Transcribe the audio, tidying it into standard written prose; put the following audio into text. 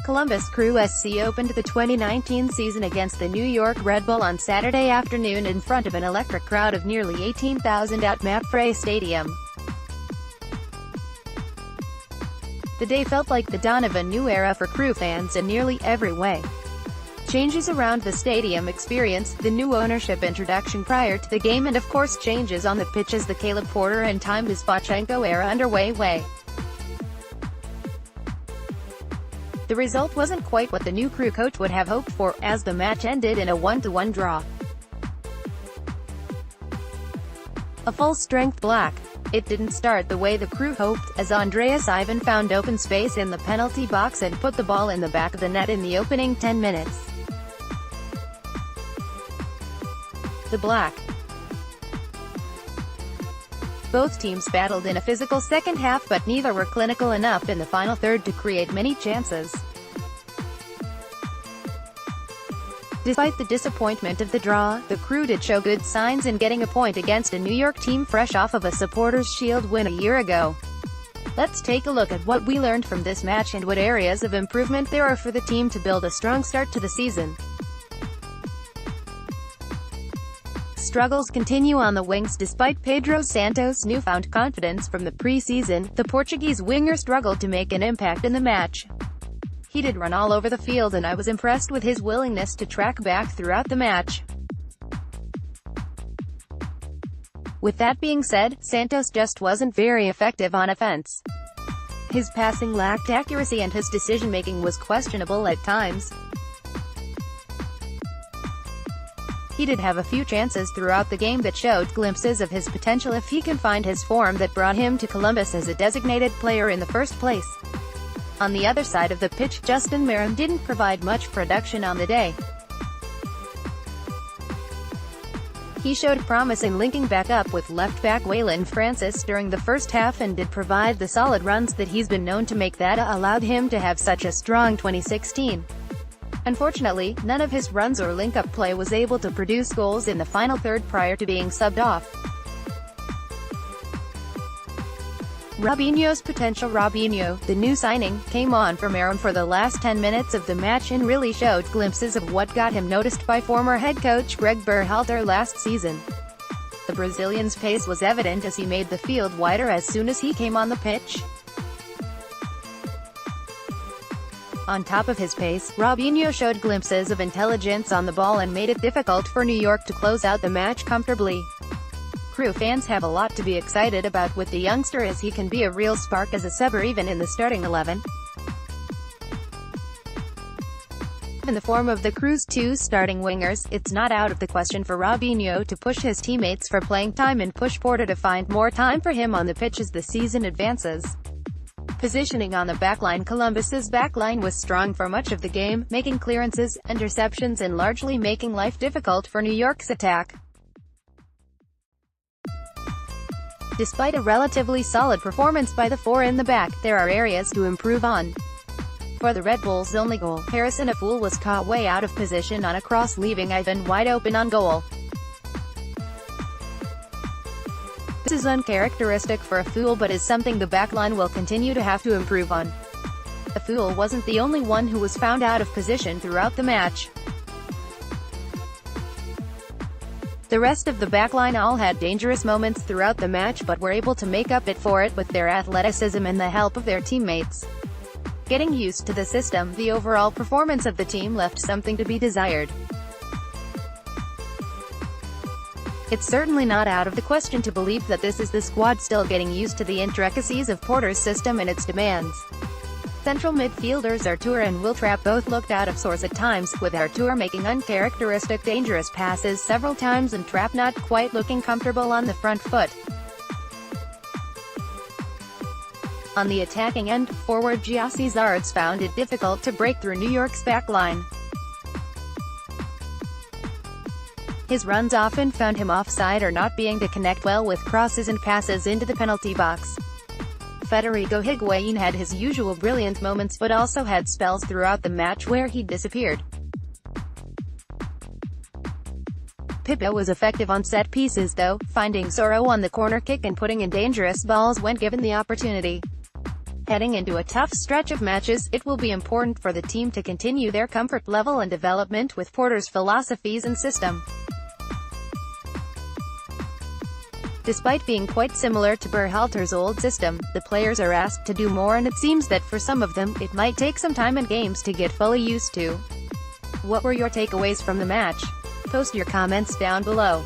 Columbus Crew SC opened the 2019 season against the New York Red Bull on Saturday afternoon in front of an electric crowd of nearly 18,000 at MAPFRE Stadium. The day felt like the dawn of a new era for Crew fans in nearly every way. Changes around the stadium experience, the new ownership introduction prior to the game, and of course changes on the pitch as the Caleb Porter and Time Bezbatchenko era underway. The result wasn't quite what the new Crew coach would have hoped for, as the match ended in a 1-1 draw. A full-strength black. It didn't start the way the Crew hoped, as Andreas Ivan found open space in the penalty box and put the ball in the back of the net in the opening 10 minutes. The black. Both teams battled in a physical second half, but neither were clinical enough in the final third to create many chances. Despite the disappointment of the draw, the Crew did show good signs in getting a point against a New York team fresh off of a Supporters' Shield win a year ago. Let's take a look at what we learned from this match and what areas of improvement there are for the team to build a strong start to the season. Struggles continue on the wings. Despite Pedro Santos' newfound confidence from the pre-season, the Portuguese winger struggled to make an impact in the match. He did run all over the field, and I was impressed with his willingness to track back throughout the match. With that being said, Santos just wasn't very effective on offense. His passing lacked accuracy and his decision-making was questionable at times. He did have a few chances throughout the game that showed glimpses of his potential if he can find his form that brought him to Columbus as a designated player in the first place. On the other side of the pitch, Justin Meram didn't provide much production on the day. He showed promise in linking back up with left-back Waylon Francis during the first half and did provide the solid runs that he's been known to make that allowed him to have such a strong 2016. Unfortunately, none of his runs or link-up play was able to produce goals in the final third prior to being subbed off. Robinho's potential. Robinho, the new signing, came on for Meram for the last 10 minutes of the match and really showed glimpses of what got him noticed by former head coach Greg Berhalter last season. The Brazilian's pace was evident as he made the field wider as soon as he came on the pitch. On top of his pace, Robinho showed glimpses of intelligence on the ball and made it difficult for New York to close out the match comfortably. Crew fans have a lot to be excited about with the youngster, as he can be a real spark as a sub or even in the starting 11. In the form of the Crew's two starting wingers, it's not out of the question for Robinho to push his teammates for playing time and push Porter to find more time for him on the pitch as the season advances. Positioning on the backline. Columbus's backline was strong for much of the game, making clearances, interceptions and largely making life difficult for New York's attack. Despite a relatively solid performance by the four in the back, there are areas to improve on. For the Red Bulls' only goal, Harrison Afful was caught way out of position on a cross, leaving Ivan wide open on goal. This is uncharacteristic for Afful, but is something the backline will continue to have to improve on. Afful wasn't the only one who was found out of position throughout the match. The rest of the backline all had dangerous moments throughout the match, but were able to make up for it with their athleticism and the help of their teammates. Getting used to the system, the overall performance of the team left something to be desired. It's certainly not out of the question to believe that this is the squad still getting used to the intricacies of Porter's system and its demands. Central midfielders Artur and Wiltrap both looked out of sorts at times, with Artur making uncharacteristic dangerous passes several times and Trapp not quite looking comfortable on the front foot. On the attacking end, forward Gyasi Zardes found it difficult to break through New York's backline. His runs often found him offside or not being to connect well with crosses and passes into the penalty box. Federico Higuain had his usual brilliant moments but also had spells throughout the match where he disappeared. Pipo was effective on set pieces though, finding Soro on the corner kick and putting in dangerous balls when given the opportunity. Heading into a tough stretch of matches, it will be important for the team to continue their comfort level and development with Porter's philosophies and system. Despite being quite similar to Berhalter's old system, the players are asked to do more, and it seems that for some of them, it might take some time and games to get fully used to. What were your takeaways from the match? Post your comments down below.